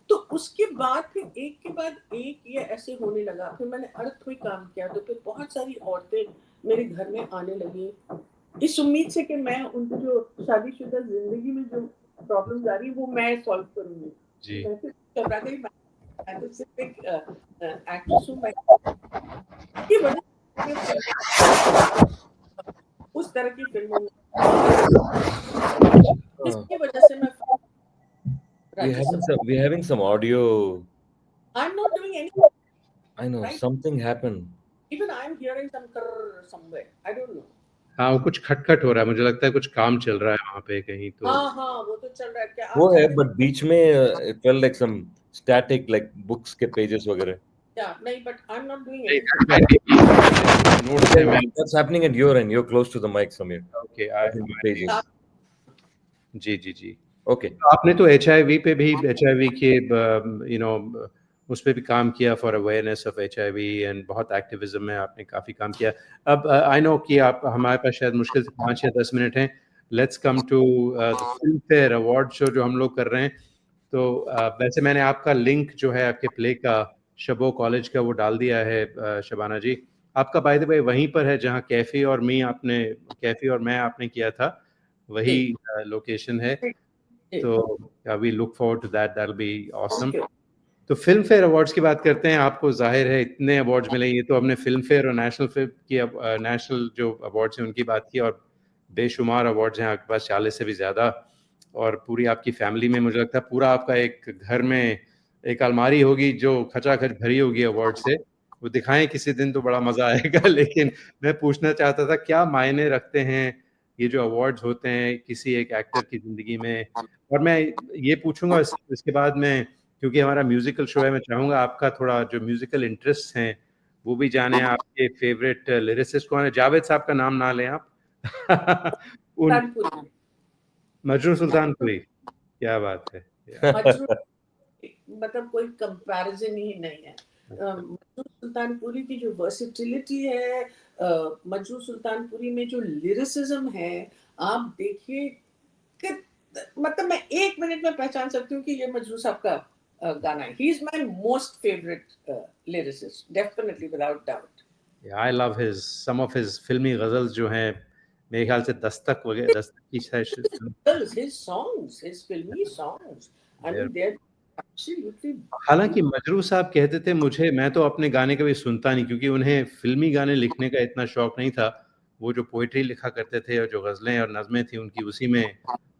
तो उसके बाद फिर एक के बाद एक ये ऐसे होने लगा, फिर मैंने अर्थक्वेक काम किया, तो फिर बहुत सारी औरतें मेरे घर में आने लगी इस उम्मीद से कि मैं उनकी जो शादीशुदा जिंदगी में जो प्रॉब्लम आ रही है वो मैं सॉल्व करूंगी जी। मैं फिर घबरा गई। मैं तो सिर्फ एक एक्ट्रेस हूँ, मैं की वजह से उस तरह की फिल्मों में जिसकी वजह से मैं we're having some audio. I'm not doing anything. I know Right? something happened. Even I'm hearing some grrr somewhere. I don't know. हाँ, वो कुछ खटखट हो रहा है, मुझे लगता है कुछ काम चल रहा है वहाँ पे कहीं तो। हाँ वो तो चल रहा है क्या वो आप है, but बीच में it felt like some static, like books के pages वगैरह. नहीं but I'm not doing नहीं, anything. नोट्स है मैं। That's happening at your end. You're close to the mic, Samir. Okay, I think the pages. जी। Okay. आपने तो HIV पे भी HIV के यू नो उस पे भी काम किया for awareness of HIV and बहुत एक्टिविज्म में आपने काफ़ी काम किया। अब आई नो कि आप हमारे पास शायद मुश्किल से 5 या 10 मिनट हैं। Let's come to the Filmfare award show जो हम लोग कर रहे हैं। तो वैसे मैंने आपका लिंक जो है आपके प्ले का शबो कॉलेज का वो डाल दिया है शबाना जी। आपका बाय द वे वहीं पर है जहाँ कैफ़ी और मैं आपने किया था, वही लोकेशन है। तो we look forward to that, that will be awesome. तो फिल्म फेयर अवार्ड्स की बात करते हैं। आपको जाहिर है इतने अवार्ड्स मिले, ये तो हमने फिल्म फेयर और नेशनल फिल्म की नेशनल जो अवार्ड्स हैं उनकी बात की, और बेशुमार अवार्ड्स हैं आपके पास, 40 से भी ज़्यादा। और पूरी आपकी फैमिली में मुझे लगता है पूरा आपका एक घर में एक अलमारी होगी जो खचाखच भरी होगी अवार्ड से। वो दिखाएं किसी दिन तो बड़ा मज़ा आएगा। लेकिन मैं पूछना चाहता था क्या मायने रखते हैं ये जो अवार्ड्स होते हैं किसी एक एक्टर की ज़िंदगी में? और मैं ये पूछूंगा इसके बाद में, क्योंकि हमारा म्यूजिकल शो है, मैं चाहूंगा आपका थोड़ा जो म्यूजिकल इंटरेस्ट हैं वो भी जाने। आपके फेवरेट लिरिसिस्ट कौन है? जावेद साहब का नाम ना लें आप। उन मजरू सुल्तानपुरी, क्या बात है। मतलब कोई कंपैरिजन ही नहीं है। मजरू सुल्तानपुरी की जो वर्सिटिलिटी है, मजरू सुल्तानपुरी में जो लिरिसिज्म है, आप देखिए कि मतलब मैं 1 मिनट में पहचान सकती हूँ कि ये मजरू साहब का गाना है। He is my most favourite lyricist, definitely without doubt. I love some of his फिल्मी गजल्स जो हैं, मेरे ख्याल से दस्तक की his filmy songs, I mean they're absolutely। हालांकि मजरू साहब कहते थे मुझे, मैं तो अपने गाने कभी सुनता नहीं क्योंकि उन्हें फिल्मी गाने लिखने का इतना शौक नहीं था। वो जो पोइट्री लिखा करते थे और जो गजलें और नज़में थी उनकी, उसी में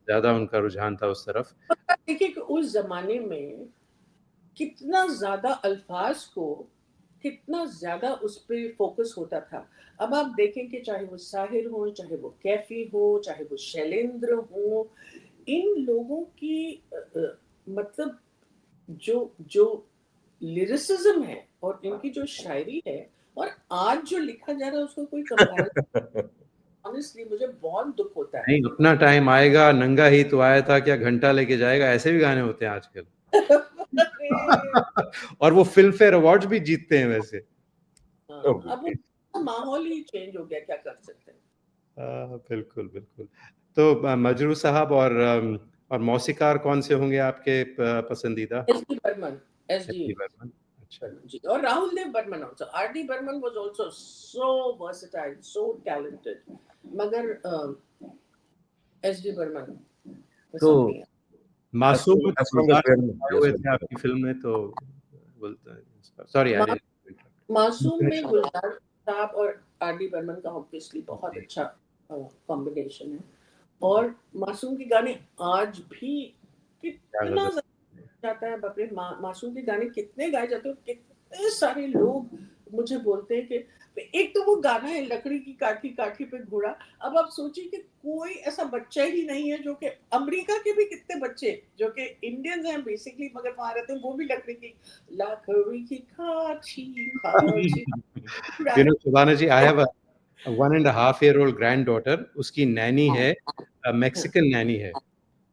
ज़्यादा उनका रुझान था उस तरफ। देखिए कि उस जमाने में कितना ज्यादा अल्फाज को कितना ज्यादा उस पर फोकस होता था। अब आप देखें कि चाहे वो साहिर हो, चाहे वो कैफी हो, चाहे वो शैलेंद्र हो, इन लोगों की मतलब जो जो लिरिसिज्म है और इनकी जो शायरी है और आज जो लिखा जा रहा है उसको कोई कंपैरिजन ऑनेस्टली मुझे बहुत दुख होता है। नहीं, अपना टाइम आएगा, नंगा ही तो आया था, क्या घंटा लेके जाएगा, ऐसे भी गाने होते हैं आजकल। और वो फिल्म फेयर अवार्ड्स भी जीतते हैं वैसे। अब वो माहौल ही चेंज हो गया, क्या कर सकते हैं। बिल्कुल। तो मजरू साहब और मौसीकार कौन से होंगे आपके पसंदीदा? एसडी बर्मन। एसडी बर्मन, अच्छा जी। और Rahul Dev Burman also। RD Burman was also so versatile, so talented, मगर एसडी बर्मन तो मासूम हुए थे आपकी फिल्म में, तो सॉरी मासूम में गुलजार साहब और आरडी बर्मन का ऑब्वियसली बहुत अच्छा कॉम्बिनेशन है। और मासूम के गाने आज भी कितना जाता है, बाप रे। मासूम के गाने कितने गाए जाते हैं, कितने सारे लोग मुझे बोलते हैं कि एक तो वो गाना है लकड़ी की काठी काठी पे घोड़ा। अब आप सोचिए कि कोई ऐसा बच्चा ही नहीं है जो कि अमेरिका के भी कितने बच्चे जो कि इंडियंस हैं बेसिकली मगर वहां रहते हैं, वो भी लकड़ी की काठी। Shabana ji, I have a 1.5-year-old granddaughter, उसकी नैनी है, मैक्सिकन नैनी है।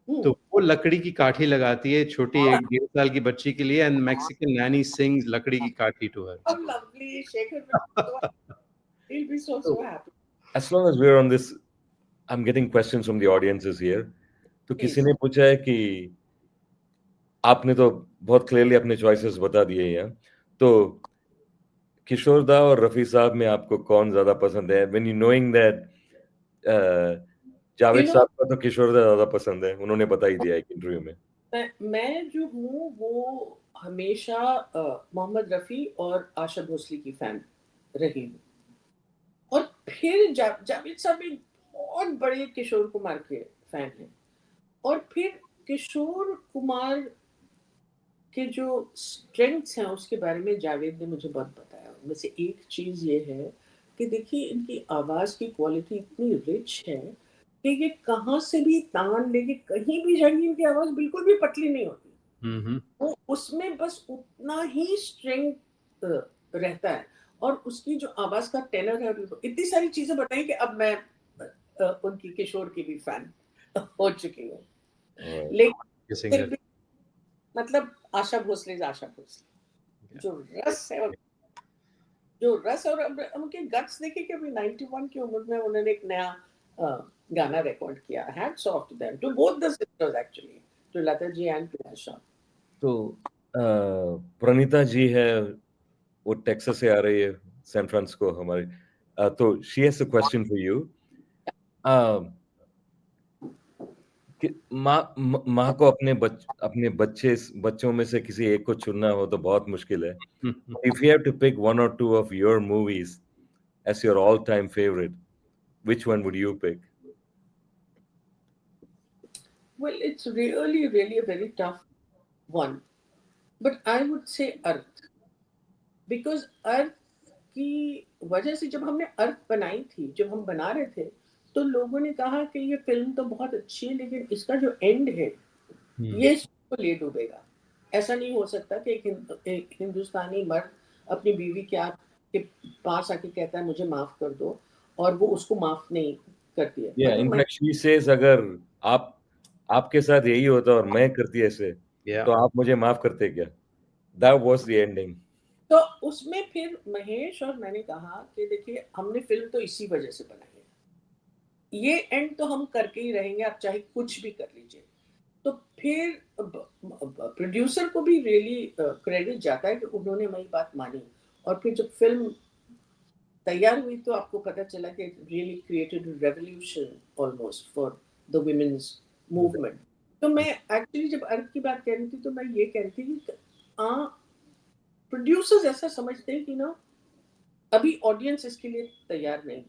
तो वो लकड़ी की काठी लगाती है छोटी 1-1.5 साल की बच्ची के लिए, एंड मैक्सिकन नैनी सिंग्स लकड़ी की काठी to her. Lovely, Shekhar will be so happy। as long as we're on this, I'm getting questions from the audiences here. तो किसी ने पूछा है कि आपने तो बहुत क्लियरली अपने चॉइसेस बता दिए हैं, तो किशोर दा और रफी साहब में आपको कौन ज्यादा पसंद है? When you knowing that Javed साहब का तो किशोर दा ज्यादा पसंद है, उन्होंने बता ही दिया एक इंटरव्यू में। मैं जो हूँ वो हमेशा मोहम्मद रफी और आशा भोसले की फैन रही हूँ, और फिर जावेद साहब भी बहुत बड़े किशोर कुमार के फैन हैं, और फिर किशोर कुमार के जो स्ट्रेंथ्स हैं उसके बारे में जावेद ने मुझे बहुत बताया। उनमें से एक चीज़ ये है कि देखिए इनकी आवाज़ की क्वालिटी इतनी रिच है कि ये कहाँ से भी तान लेके कहीं भी जाएंगे, इनकी आवाज़ बिल्कुल भी पतली नहीं होती। वो उसमें बस उतना ही स्ट्रेंथ रहता है, और उसकी जो आवाज़ का टेनर है, इतनी सारी चीज़ें बताई कि अब मैं उनकी किशोर की भी फैन हो चुकी हूँ। लेकिन भी मतलब आशा भोसले जो रस है, और जो रस, और उनके गट्स देखिए कि अभी 91 की उम्र में उन्होंने एक नया गाना रिकॉर्ड किया। Hats off to them, to both the sisters actually, to Lata ji and to Asha. तो प्रणीता जी है, वो टेक्सास से आ रही है, सैन फ्रांसिस्को हमारे, तो she has a question for you. माँ को अपने बच्चों में से किसी एक को चुनना हो तो बहुत मुश्किल है। If you have to pick one or two of your movies as your all-time favorite, which one would you pick? Well, it's really a very tough one, but I would say Earth, because Earth की वजह से जब हमने अर्थ बनाई थी, जब हम बना रहे थे, तो लोगों ने कहा कि ये फिल्म तो बहुत अच्छी है, लेकिन इसका जो एंड है ये इसको ले डूबेगा। ऐसा नहीं हो सकता कि एक हिंदुस्तानी मर्द अपनी बीवी के पास आके कहता है मुझे माफ कर दो, और वो उसको माफ नहीं करती है। Yeah, in fact, she says अगर आपके साथ यही होता और मैं करती ऐसे, तो आप मुझे माफ करते क्या? That was the ending. तो उसमें फिर महेश और मैंने कहा कि देखिए हमने फिल्म तो इसी वजह से बनाई है, ये एंड तो हम करके ही रहेंगे, आप चाहे कुछ भी कर लीजिए। तो फिर प्रोड्यूसर को भी रियली क्रेडिट जाता है कि उन्होंने हमारी बात मानी, और फिर जब फिल्म तैयार हुई तो आपको पता चला कि really created revolution almost for the women's movement. तो मैं एक्चुअली जब अर्थ की बात कह रही थी तो मैं ये कह रही थी कि प्रोड्यूसर्स ऐसा समझते हैं कि ना अभी ऑडियंस इसके लिए तैयार नहीं,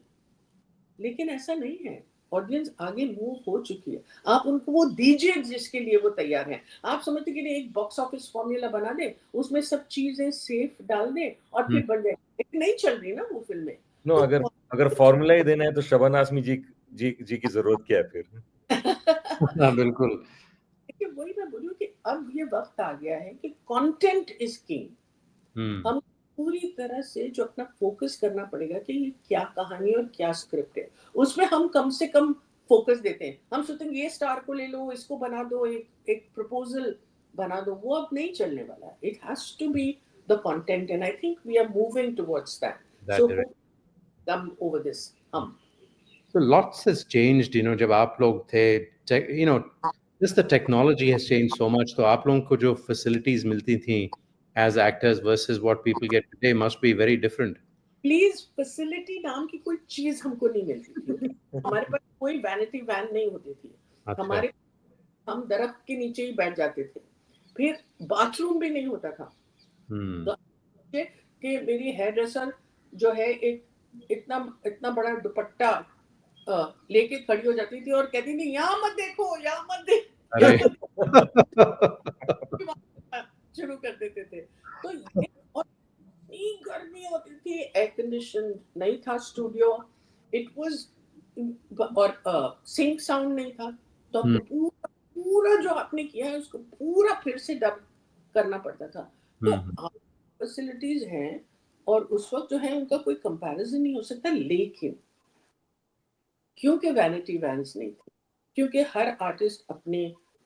लेकिन ऐसा नहीं है। ऑडियंस आगे मूव हो चुकी है, आप उनको वो दीजिए जिसके लिए वो तैयार हैं। आप समझते कि एक बॉक्स ऑफिस फॉर्मूला बना दे, उसमें सब चीजें सेफ डाल दे और फिर बन जाए, लेकिन नहीं चल रही ना वो फिल्में। नो, अगर फॉर्मूला ही देना है तो शबाना आजमी जी की जरूरत क्या है फिर? हाँ, बिल्कुल। देखिए वही मैं बोल रही हूँ कि अब ये वक्त आ गया है कि कंटेंट इज किंग। हम पूरी तरह से जो अपना फोकस करना पड़ेगा कि ये क्या कहानी और क्या स्क्रिप्ट है, उसमें हम कम से कम फोकस देते हैं। हम सोचेंगे ये स्टार को ले लो, इसको बना दो, एक प्रपोजल बना दो, वो अब नहीं चलने वाला। It has to be the content, and I think we are moving towards that. So come over this hmm. So lots has changed, जब आप लोग थे, just the technology has changed so much. तो आप लोगों को जो facilities मिलती थी as actors versus what people get today must be very different. Please, facility नाम की कोई चीज हमको नहीं मिलती थी। हमारे पास कोई वैनिटी वैन नहीं होती थी। हमारे हम दरख्त के नीचे ही बैठ जाते थे, फिर बाथरूम भी नहीं होता था। तो कि मेरी हेयर ड्रेसर जो है एक इतना इतना बड़ा दुपट्टा लेके खड़ी हो जाती थी और कहती थी यहाँ मत देखो, यहाँ मत देखो, शुरू कर देते थे। तो ये और इतनी गर्मी होती थी, एयर कंडीशन नहीं था स्टूडियो, इट वाज, और सिंक साउंड नहीं था, तो आपको पूरा जो आपने किया है उसको पूरा फिर से डब करना पड़ता था। तो फैसिलिटीज हैं और उस वक्त जो है उनका कोई कंपैरिजन नहीं हो सकता, लेकिन क्योंकि वैनिटी वैन्स नहीं थी, क्योंकि हर आर्टिस्ट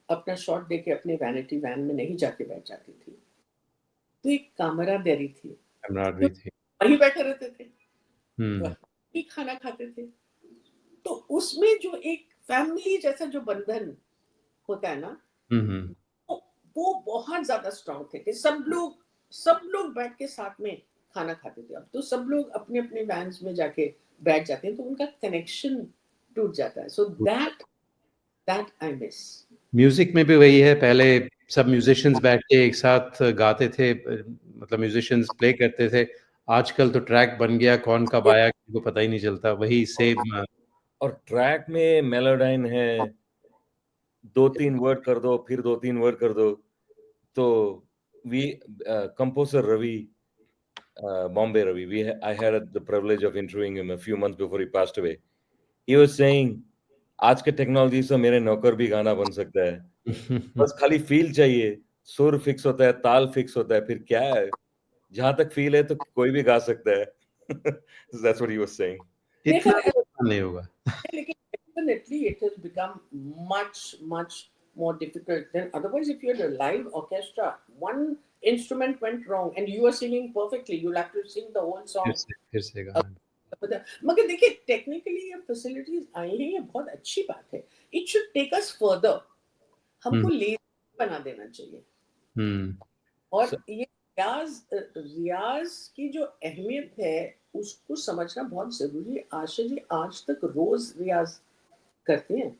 अपना शॉट देके अपने वैनिटी वैन में नहीं जाके बैठ जाती थी, तो एक कामरागरी थी, camaraderie थी। वहीं बैठे रहते थे, वहीं खाना खाते थे, तो उसमें जो एक फैमिली जैसा जो बंधन होता है ना, वो बहुत ज्यादा स्ट्रांग थे कि सब लोग बैठ के साथ में खाना खाते थे। अब तो सब लोग अपने अपने वैन्स में जाके बैठ जाते हैं, तो उनका कनेक्शन टूट जाता है। So that I miss. Music में भी वही है, पहले सब म्यूजिशियंस बैठ के एक साथ गाते थे, मतलब म्यूजिशियंस प्ले करते थे। आजकल तो ट्रैक बन गया, कौन कब आया किसी को पता ही नहीं चलता, वही सेम। और ट्रैक में मेलोडाइन है, 2-3 वर्ड कर दो, फिर 2-3 वर्ड कर दो। तो we composer Ravi, Bombay Ravi, I had the privilege of interviewing him a few months before he passed away. He was saying, आज के टेक्नोलॉजी से मेरे नौकर भी गाना बन सकता है, बस खाली फील चाहिए, सुर फिक्स होता है, ताल फिक्स होता है, फिर क्या है, जहां तक फील है तो कोई भी गा सकता है। So that's what he was saying. इतना भी आसान नहीं होगा। लेकिन definitely it has become much more difficult than otherwise. If you had a live orchestra, one instrument went wrong and you are singing perfectly, you'll have to sing the whole song. फिर से गाना। मगर देखिए technically ये facilities आई हैं, ये बहुत अच्छी बात है। It should take us further. हमको लेज़ी बना देना चाहिए। और ये रियाज की जो अहमियत है उसको समझना बहुत जरूरी है। आशा जी आज तक रोज रियाज करते हैं।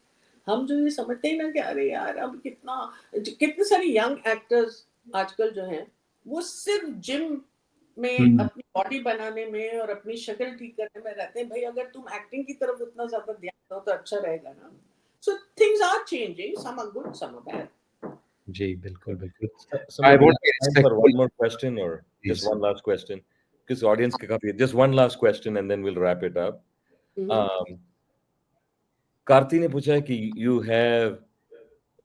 हम जो ये समझते हैं ना कि अरे यार अब कितने सारे यंग एक्टर्स आजकल जो हैं वो सिर्फ जिम में अपनी बॉडी बनाने में और अपनी शक्ल ठीक करने में रहते हैं। भाई अगर तुम एक्टिंग की तरफ उतना ज्यादा ध्यान दो तो अच्छा रहेगा ना। So things are changing, some are good, some are bad. जी बिल्कुल बिल्कुल। I want time for one more question or just one last question because audience के काफी, just one last question and then we'll wrap it up. Karti ने पूछा है कि you have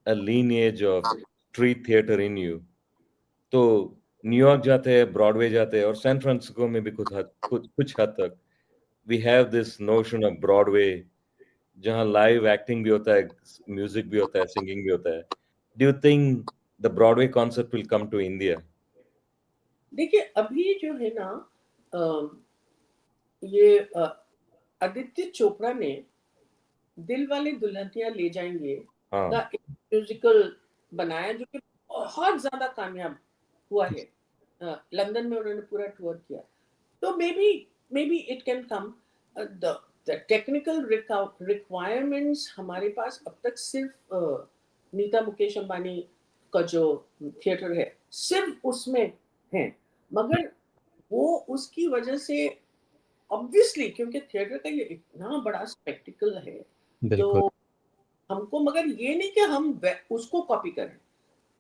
a lineage of street theater in you. तो New York जाते हैं, Broadway जाते हैं और सैन फ्रांसिस्को में भी कुछ हद तक we have this notion of Broadway जहाँ लाइव एक्टिंग भी होता है, म्यूजिक भी होता है, सिंगिंग भी होता है। Do you think the Broadway concept will come to India? देखिए अभी जो है ना ये आदित्य चोपड़ा ने दिल वाले दुल्हनिया ले जाएंगे का एक म्यूजिकल बनाया जो कि बहुत ज्यादा कामयाब हुआ है। लंदन में उन्होंने पूरा टूर किया। तो may be it can come. The technical requirements हमारे पास अब तक सिर्फ नीता मुकेश अंबानी का जो थिएटर है सिर्फ उसमें है। मगर वो उसकी वजह से ऑब्वियसली क्योंकि थिएटर का ये इतना बड़ा स्पेक्टिकल है तो हमको, मगर ये नहीं कि हम उसको कॉपी करें।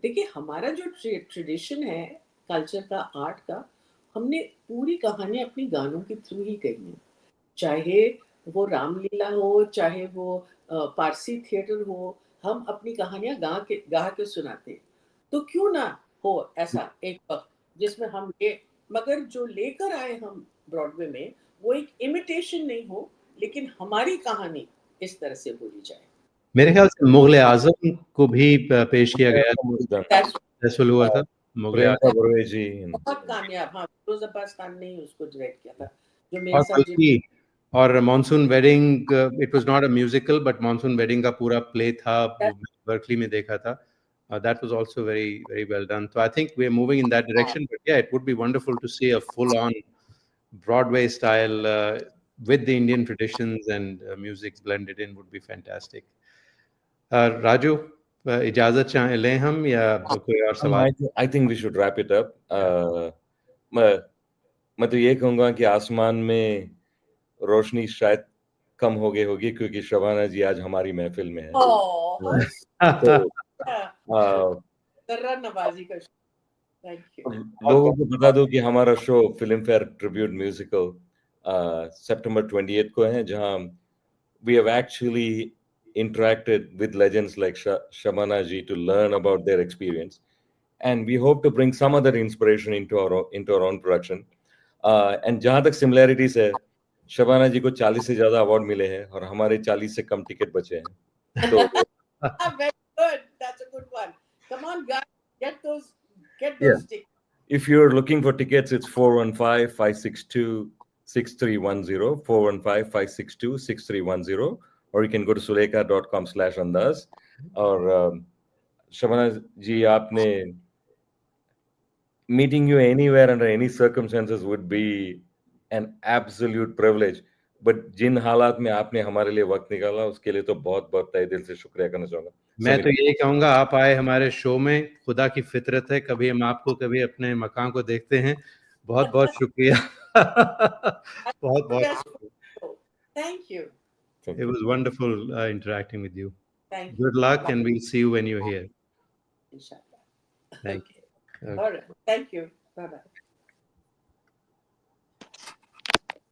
देखिए हमारा जो ट्रेडिशन है कल्चर का, आर्ट का, हमने पूरी कहानी अपनी गानों के थ्रू ही कही है। चाहे वो रामलीला हो, चाहे वो पारसी थिएटर हो, हम अपनी कहानियां गा के सुनाते हैं। तो क्यों ना हो ऐसा एक वक्त जिसमें हम मगर जो लेकर आए हम ब्रॉडवे में वो एक इमिटेशन नहीं हो, लेकिन हमारी कहानी इस तरह से बोली जाए। मेरे ख्याल से मुगल आजम को भी पेश किया गया सक्सेसफुल हुआ था। मुगल आजम बहुत कामयाब। हाँ, फिरोज अब्बास खान ने उसको डायरेक्ट किया था जो मेरे साथ। और monsoon wedding, it was not a musical but monsoon wedding का पूरा प्ले था, बर्कली में देखा था। That was also very well done. So I think we're moving in that direction. But yeah, it would be wonderful to see a full-on Broadway style with the Indian traditions and music blended in would be fantastic. Raju, इजाजत चाहे लें हम या कोई और सवाल? I think we should wrap it up. मैं तो ये कहूँगा कि आसमान में रोशनी शायद कम हो गई होगी क्योंकि शबाना जी आज हमारी महफिल में है। नवाजी का लोगों को बता दो कि हमारा show film fair tribute musical September 28 को है, जहां we have actually interacted with legends like Shabana ji to learn about their experience, and we hope to bring some other inspiration into our own production. And जहां तक similarities है, शबाना जी को 40 से ज्यादा award मिले हैं और हमारे 40 से कम टिकट बचे हैं। तो very good, that's a good one. Come on guys, get those tickets. If you're looking for tickets, it's 415-562-6310, 415-562-6310, or you can go to sulekha.com/andaz. और शबाना जी, आपने meeting you anywhere under any circumstances would be an absolute privilege. But जिन हालात में आपने हमारे लिए वक्त निकाला उसके लिए तो बहुत बहुत तहे दिल से शुक्रिया करना चाहूंगा। मैं तो यही कहूंगा, आप आए हमारे शो में, खुदा की फितरत है, कभी हम आपको कभी अपने मकान को देखते हैं। बहुत बहुत शुक्रिया। बहुत बहुत Thank you. It was wonderful interacting with you. Thank you. Good luck, and we'll see you when you're here. Inshallah. Thank you. Okay. All right. Thank you. Bye-bye.